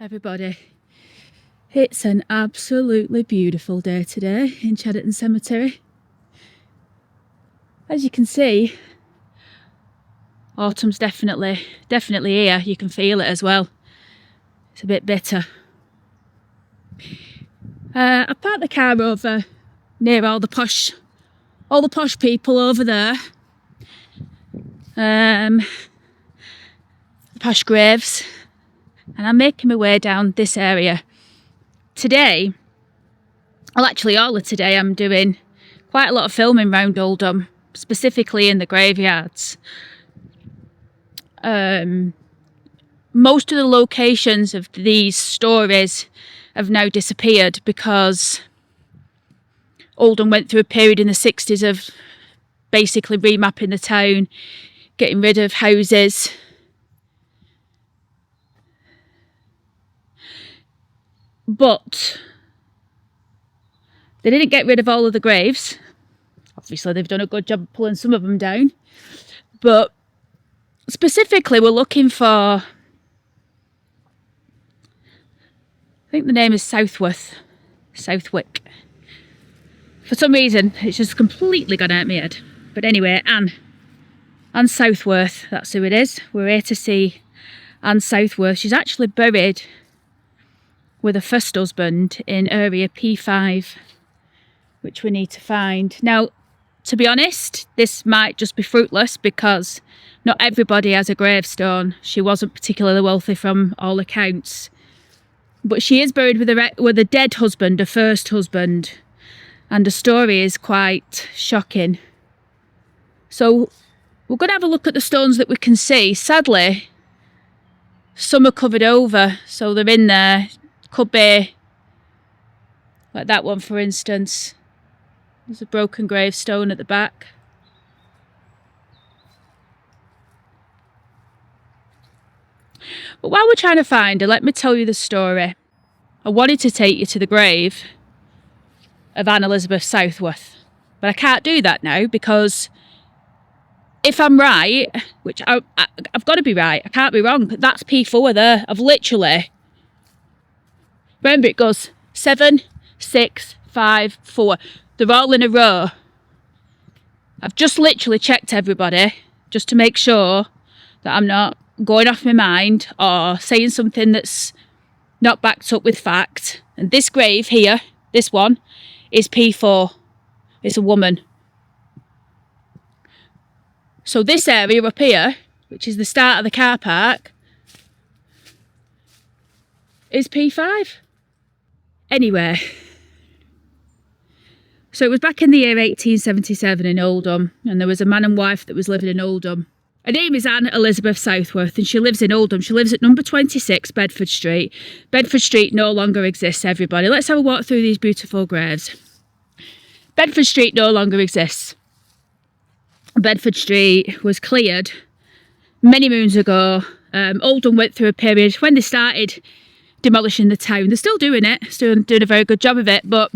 everybody. It's an absolutely beautiful day today in Chadderton Cemetery. As you can see, autumn's definitely here. You can feel it as well. It's a bit bitter. I parked the car over near all the posh people over there. The posh graves. And I'm making my way down this area. Today, well actually all of today, I'm doing quite a lot of filming around Oldham, specifically in the graveyards. Most of the locations of these stories have now disappeared because Oldham went through a period in the 60s of basically remapping the town, getting rid of houses. But they didn't get rid of all of the graves. Obviously, they've done a good job of pulling some of them down. But specifically, we're looking for, I think the name is Southworth. Southwick. For some reason, it's just completely gone out of my head. But anyway, Ann Southworth, that's who it is. We're here to see Ann Southworth. She's actually buried with her first husband in area P5, which we need to find. Now, to be honest, this might just be fruitless because not everybody has a gravestone. She wasn't particularly wealthy from all accounts. But she is buried with a dead husband, her first husband. And the story is quite shocking. So we're going to have a look at the stones that we can see. Sadly, some are covered over, so they're in there. Could be like that one, for instance. There's a broken gravestone at the back. But while we're trying to find her, let me tell you the story. I wanted to take you to the grave of Ann Elizabeth Southworth, but I can't do that now because if I'm right, which I've got to be right, I can't be wrong, that's P4 there. I've literally, remember it goes 7, 6, 5, 4. They're all in a row. I've just literally checked everybody just to make sure that I'm not going off my mind or saying something that's not backed up with fact. And this grave here, this one, is P4. It's a woman. So this area up here, which is the start of the car park, is P5. Anyway, so it was back in the year 1877 in Oldham, and there was a man and wife that was living in Oldham. Her name is Ann Elizabeth Southworth, and she lives in Oldham. She lives at number 26 Bedford Street. Bedford Street no longer exists, everybody. Let's have a walk through these beautiful graves. Bedford Street no longer exists. Bedford Street was cleared many moons ago. Oldham went through a period when they started demolishing the town. They're still doing it, still doing a very good job of it, but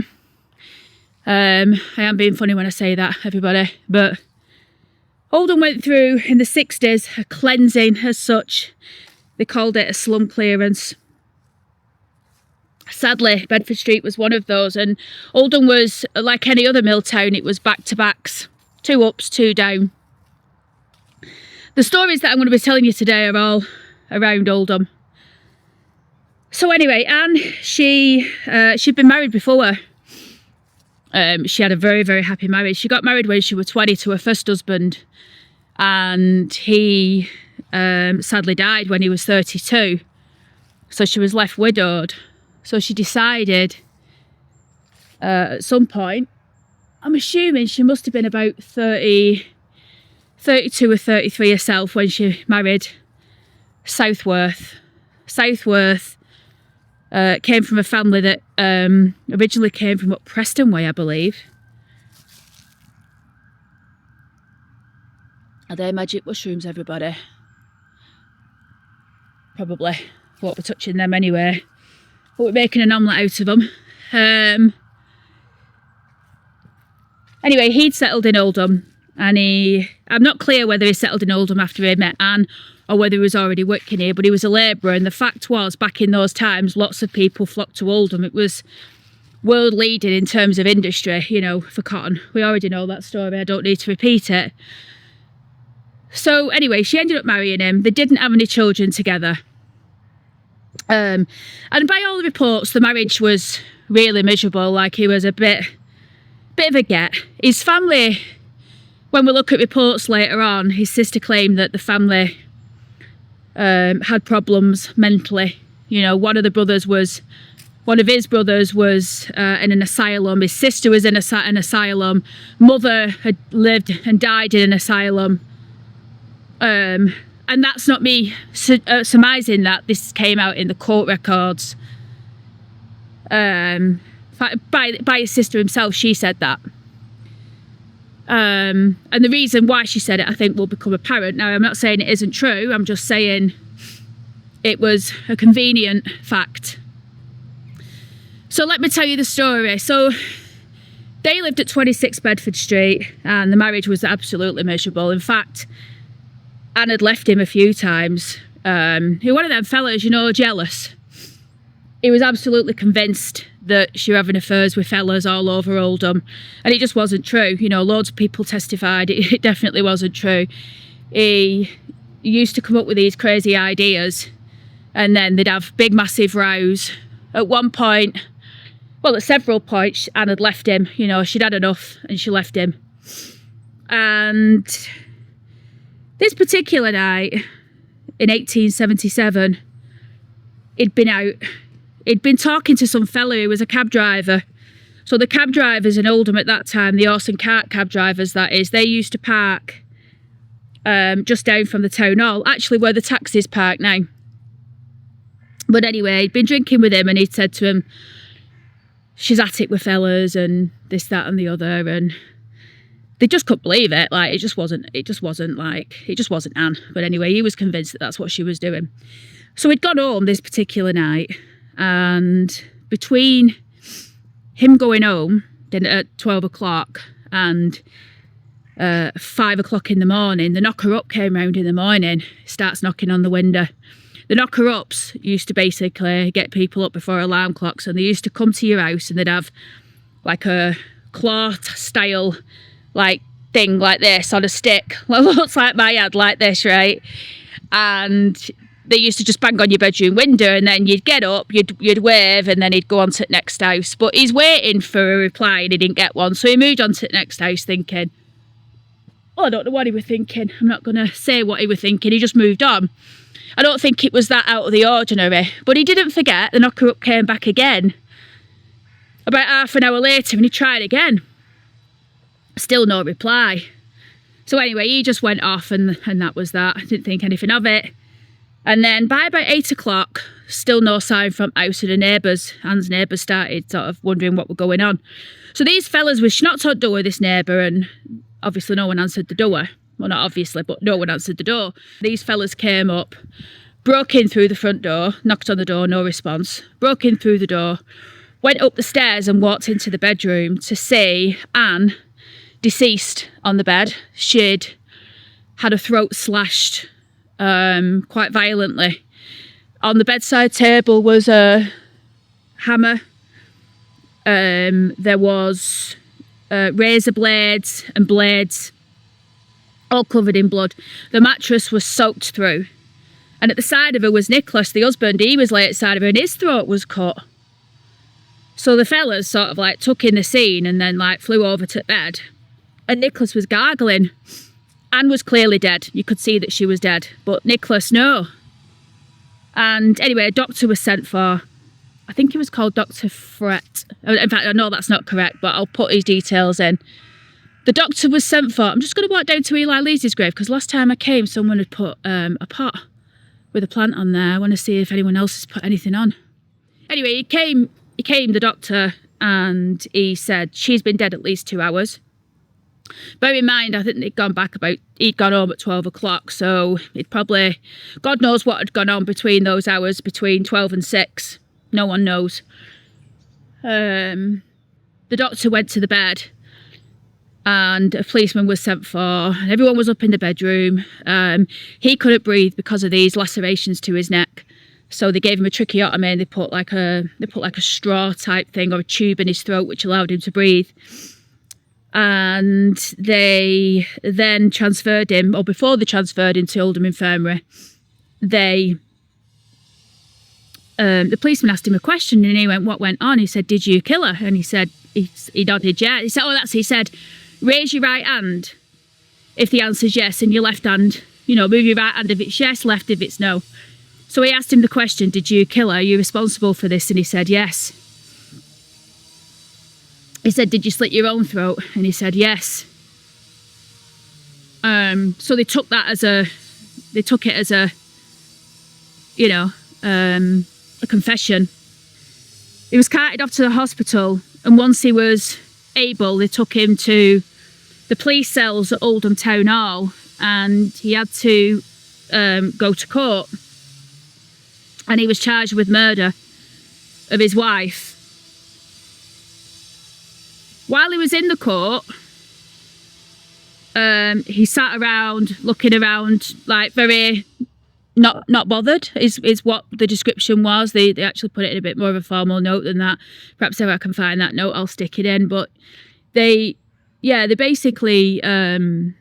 I am being funny when I say that, everybody. But Oldham went through in the 60s a cleansing as such. They called it a slum clearance. Sadly, Bedford Street was one of those, and Oldham was like any other mill town. It was back-to-backs, 2 ups, 2 down. The stories that I'm going to be telling you today are all around Oldham. So anyway, Ann, she'd been married before. She had a very, very happy marriage. She got married when she was 20 to her first husband, and he sadly died when he was 32. So she was left widowed. So she decided at some point, I'm assuming she must have been about 32 or 33 herself when she married Southworth. Southworth came from a family that originally came from up Preston way, I believe. Are they magic mushrooms, everybody? Probably. Won't be touching them anyway. But we're making an omelette out of them. Anyway, he'd settled in Oldham, and I'm not clear whether he settled in Oldham after he met Anne or whether he was already working here, but he was a labourer. And the fact was, back in those times, lots of people flocked to Oldham. It was world leading in terms of industry, you know, for cotton. We already know that story, I don't need to repeat it. So anyway, she ended up marrying him. They didn't have any children together. And by all the reports, the marriage was really miserable. Like, he was a bit of a get. His family, when we look at reports later on, his sister claimed that the family had problems mentally. You know, one of his brothers was in an asylum. His sister was in an asylum. Mother had lived and died in an asylum. And that's not me surmising that. This came out in the court records. By his sister himself, she said that. And the reason why she said it, I think, will become apparent. Now, I'm not saying it isn't true. I'm just saying it was a convenient fact. So let me tell you the story. So they lived at 26 Bedford Street, and the marriage was absolutely miserable. In fact, Anne had left him a few times. He was one of them fellas, you know, jealous. He was absolutely convinced that she was having affairs with fellas all over Oldham, and it just wasn't true. You know, loads of people testified it definitely wasn't true. He used to come up with these crazy ideas, and then they'd have big massive rows. At one point, well, at several points, Anne had left him. You know, she'd had enough and she left him. And this particular night in 1877, he'd been talking to some fella who was a cab driver. So the cab drivers in Oldham at that time, the horse and cart cab drivers, that is, they used to park just down from the town hall, actually where the taxis park now. But anyway, he'd been drinking with him, and he'd said to him, she's at it with fellas and this, that and the other, and they just couldn't believe it. Like, it just wasn't Anne. But anyway, he was convinced that that's what she was doing. So he'd gone home this particular night, and between him going home then at 12 o'clock and 5 o'clock in the morning, the knocker-up came round in the morning, starts knocking on the window. The knocker-ups used to basically get people up before alarm clocks, and they used to come to your house, and they'd have like a claw-style like thing like this on a stick. Well, it looks like my head, like this, right? And they used to just bang on your bedroom window, and then you'd get up, you'd wave, and then he'd go on to the next house. But he's waiting for a reply, and he didn't get one, so he moved on to the next house thinking, well, I don't know what he was thinking. I'm not going to say what he was thinking. He just moved on. I don't think it was that out of the ordinary. But he didn't forget. The knocker-up came back again about half an hour later, and he tried again. Still no reply. So anyway, he just went off, and that was that. I didn't think anything of it. And then by about 8 o'clock, still no sign from house, and Anne's neighbours started sort of wondering what was going on. So these fellas she knocked on the door with this neighbour, and obviously no one answered the door. Well, not obviously, but no one answered the door. These fellas came up, broke in through the front door, knocked on the door, no response, broke in through the door, went up the stairs and walked into the bedroom to see Anne deceased on the bed. She'd had her throat slashed quite violently. On the bedside table was a hammer. There was razor blades and blades, all covered in blood. The mattress was soaked through. And at the side of her was Nicholas, the husband. He was lay at the side of her, and his throat was cut. So the fellas sort of like took in the scene and then like flew over to bed. And Nicholas was gargling. Anne was clearly dead. You could see that she was dead. But Nicholas, no. And anyway, a doctor was sent for. I think he was called Dr. Fret. In fact, I know that's not correct, but I'll put his details in. The doctor was sent for. I'm just going to walk down to Eli Lee's grave, because last time I came, someone had put a pot with a plant on there. I want to see if anyone else has put anything on. Anyway, he came, the doctor, and he said she's been dead at least 2 hours. Bear in mind, I think he'd gone home at 12 o'clock, so it probably, God knows what had gone on between those hours, between 12 and 6. No one knows. The doctor went to the bed. and a policeman was sent for. Everyone was up in the bedroom. He couldn't breathe because of these lacerations to his neck. So they gave him a tracheotomy, and they put like a straw type thing or a tube in his throat, which allowed him to breathe. And they then transferred him, or before they transferred him to Oldham Infirmary, the policeman asked him a question, and he went, "What went on?" He said, "Did you kill her?" And he said, he nodded, yeah. He said, he said, "Raise your right hand if the answer's yes, and your left hand, move your right hand if it's yes, left if it's no." So he asked him the question, "Did you kill her? Are you responsible for this?" And he said, "Yes." He said, "Did you slit your own throat?" And he said, "Yes." So they took it as a confession. He was carted off to the hospital, and once he was able, they took him to the police cells at Oldham Town Hall, and he had to go to court. And he was charged with murder of his wife. While he was in the court, he sat around, looking around, like very not bothered, is what the description was. They actually put it in a bit more of a formal note than that. Perhaps if I can find that note, I'll stick it in. But they basically, they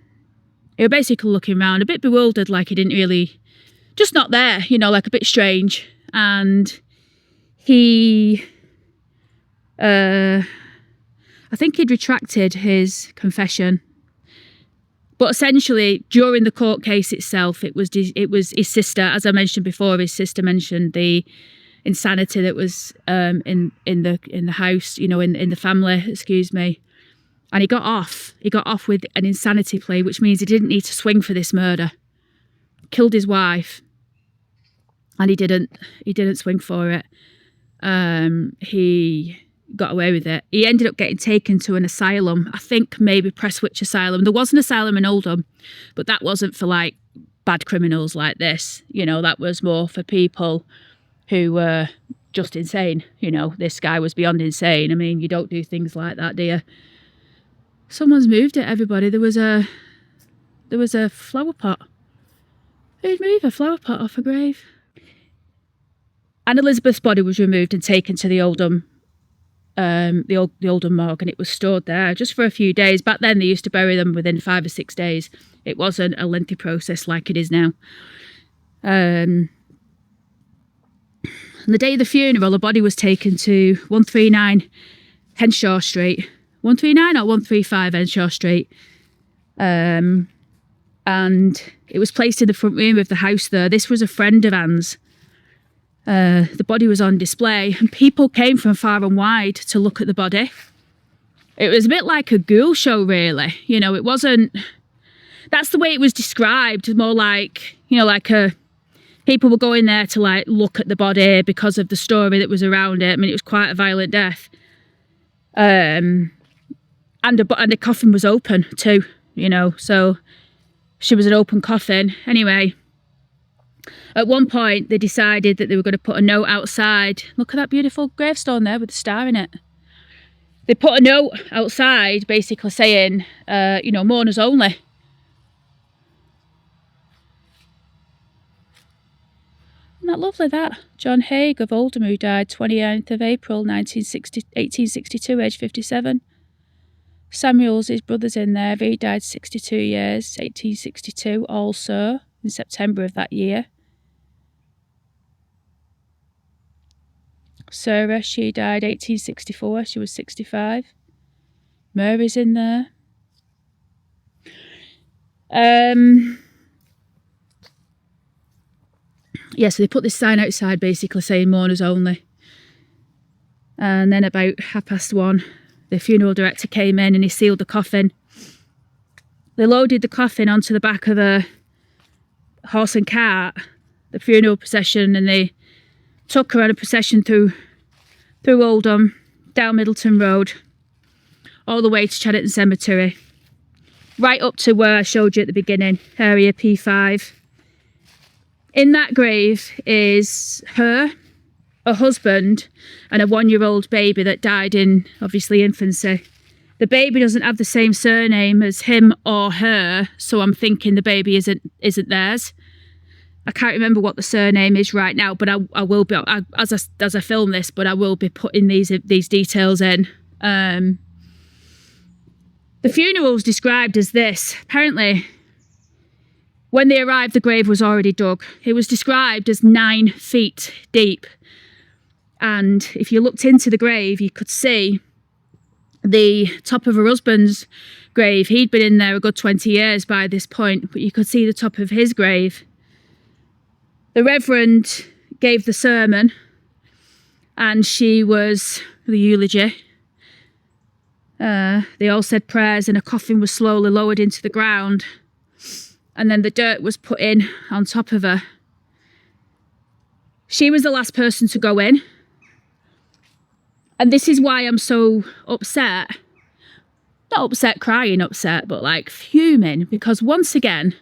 were basically looking around, a bit bewildered, like he didn't really, just not there, like a bit strange. And he, I think he'd retracted his confession. But essentially, during the court case itself, it was his sister, as I mentioned before. His sister mentioned the insanity that was in the house, in the family. Excuse me. And he got off. He got off with an insanity plea, which means he didn't need to swing for this murder. Killed his wife, and he didn't swing for it. He got away with it. He ended up getting taken to an asylum. I think maybe Prestwich Asylum. There was an asylum in Oldham, but that wasn't for like bad criminals like this. That was more for people who were just insane. This guy was beyond insane. I mean, you don't do things like that, do you? Someone's moved it, everybody. There was a flower pot. Who'd move a flower pot off a grave? Anne Elizabeth's body was removed and taken to the Oldham morgue, and it was stored there just for a few days. Back then they used to bury them within 5 or 6 days. It wasn't a lengthy process like it is now. On the day of the funeral, the body was taken to 139 Henshaw Street. 139 or 135 Henshaw Street. And it was placed in the front room of the house there. This was a friend of Anne's. The body was on display, and people came from far and wide to look at the body. It was a bit like a ghoul show, really. It wasn't... That's the way it was described, more like, people were going there to, like, look at the body because of the story that was around it. I mean, it was quite a violent death. And the coffin was open, too, so she was an open coffin. Anyway... At one point, they decided that they were going to put a note outside. Look at that beautiful gravestone there with the star in it. They put a note outside basically saying, Mourners Only. Isn't that lovely, that? John Haig of Oldham, who died 29th of April 1862, aged 57. Samuel's, his brother's in there. He died 62 years, 1862 also, in September of that year. Sarah, she died 1864. She was 65. Mary's in there. So they put this sign outside basically saying Mourners Only. And then about 1:30, the funeral director came in and he sealed the coffin. They loaded the coffin onto the back of a horse and cart, the funeral procession, and they took her on a procession through Oldham, down Middleton Road, all the way to Chadderton Cemetery, right up to where I showed you at the beginning, area P5. In that grave is her, a husband, and a 1-year-old baby that died in, obviously, infancy. The baby doesn't have the same surname as him or her, so I'm thinking the baby isn't theirs. I can't remember what the surname is right now, but I will be, as I film this, but I will be putting these details in. The funeral was described as this. Apparently, when they arrived, the grave was already dug. It was described as 9 feet deep. And if you looked into the grave, you could see the top of her husband's grave. He'd been in there a good 20 years by this point, but you could see the top of his grave. The Reverend gave the sermon, and she was the eulogy. They all said prayers, and a coffin was slowly lowered into the ground, and then the dirt was put in on top of her. She was the last person to go in. And this is why I'm so upset. Not upset, crying upset, but like fuming. Because once again,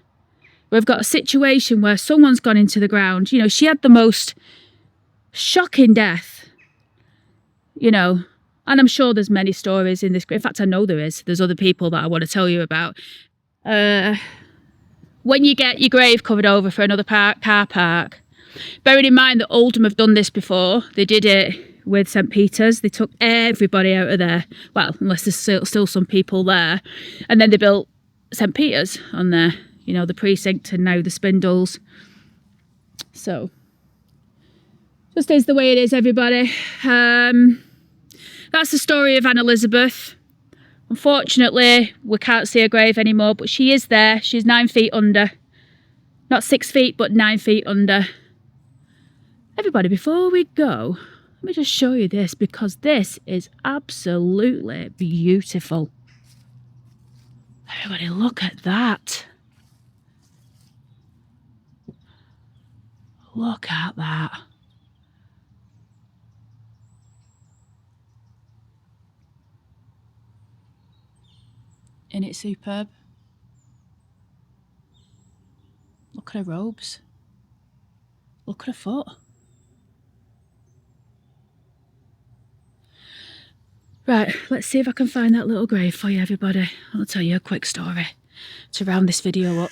we've got a situation where someone's gone into the ground. You know, she had the most shocking death. You know, and I'm sure there's many stories in this. In fact, I know there is. There's other people that I want to tell you about. When you get your grave covered over for another car park, bearing in mind that Oldham have done this before. They did it with St Peter's. They took everybody out of there, well, unless there's still some people there, and then they built St Peter's on there, you know, the precinct, and now the Spindles. So just is the way it is, everybody. That's the story of Anne Elizabeth. Unfortunately, we can't see her grave anymore, but she is there. She's 9 feet under, not 6 feet, but 9 feet under. Everybody, before we go, let me just show you this, because this is absolutely beautiful. Everybody, look at that. Look at that. Isn't it superb? Look at her robes. Look at her foot. Right, let's see if I can find that little grave for you, everybody. I'll tell you a quick story to round this video up.